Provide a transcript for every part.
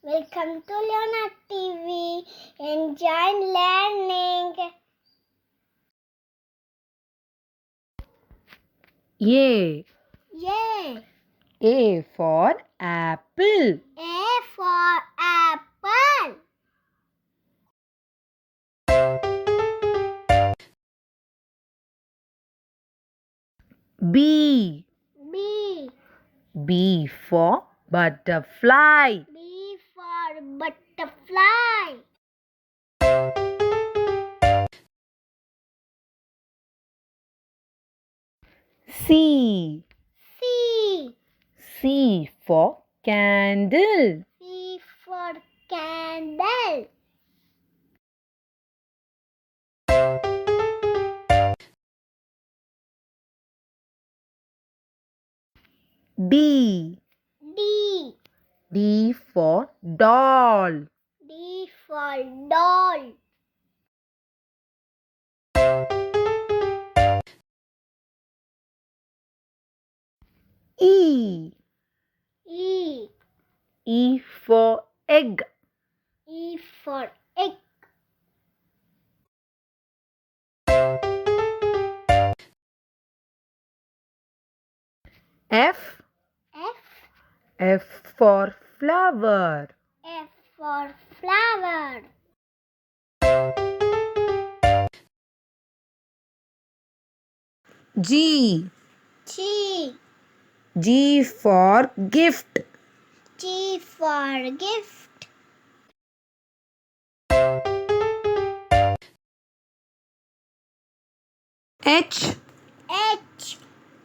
Welcome to Leona TV. Enjoy learning. A. Yay! A for apple. A for apple. B. B. B for butterfly. B for butterfly. C. C. C for candle. C for candle. D. D. D for doll. D for doll. E. E. E for egg. E for egg. F. F. F for flower. F for flower. G. G. G for gift. G for gift. H. H.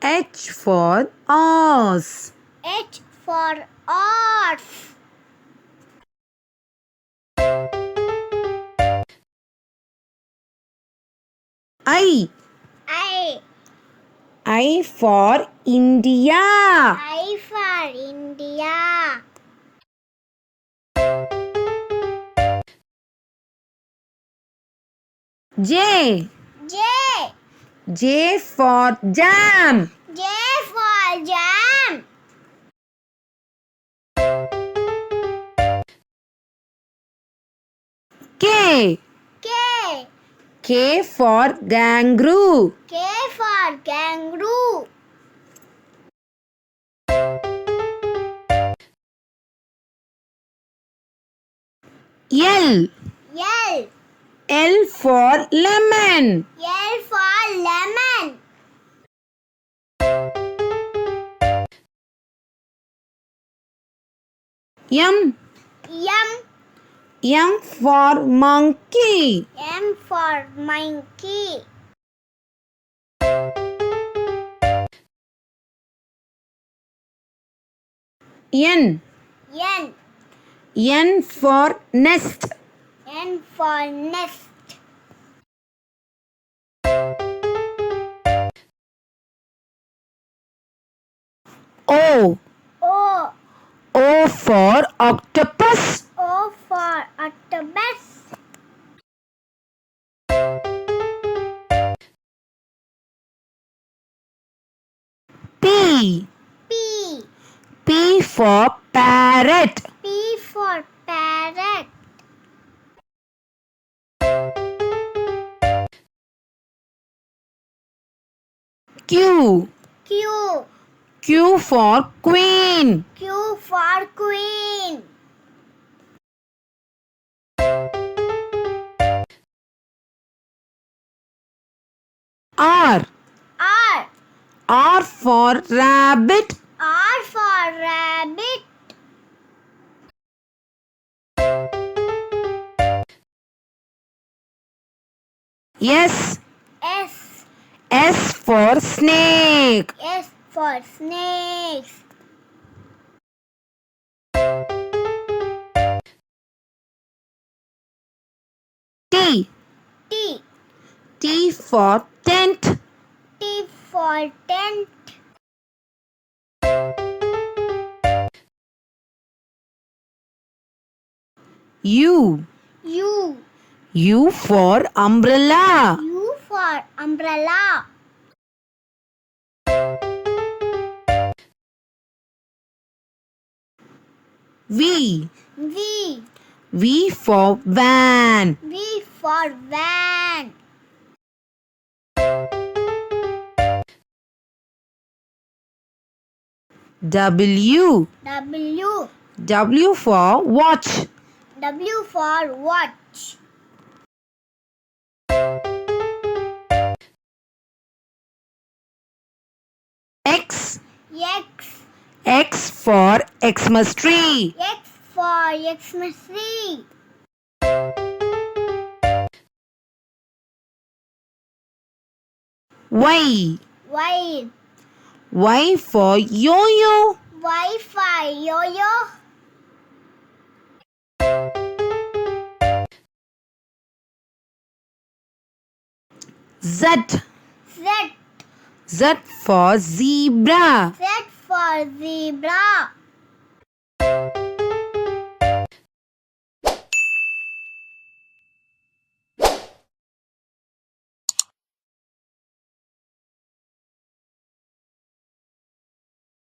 H for horse. H for horse. I. I. I for India. I for India. J. J. J for jam. J for jam. K. K. K for kangaroo. K for kangaroo. L. L. L for lemon. L for lemon. M. M. M for monkey. M for monkey. N. N. N for nest. N for nest. O. O. O for octopus. O for octopus. P. P. P for parrot. P for parrot. Q. Q. Q for queen. Q for queen. R. R. R for rabbit. R for rabbit. S. S. S for snake. S for snakes. T. T. T for tent. T for tent. U. U. U for umbrella. U for umbrella. V. V. V for van. V for van. W. W. W for watch. W for watch. X. X. X for Xmas tree. X for Xmas tree. Y. Y. Y for yo-yo. Y for yo-yo. Z. Z. Z for zebra. Z for zebra.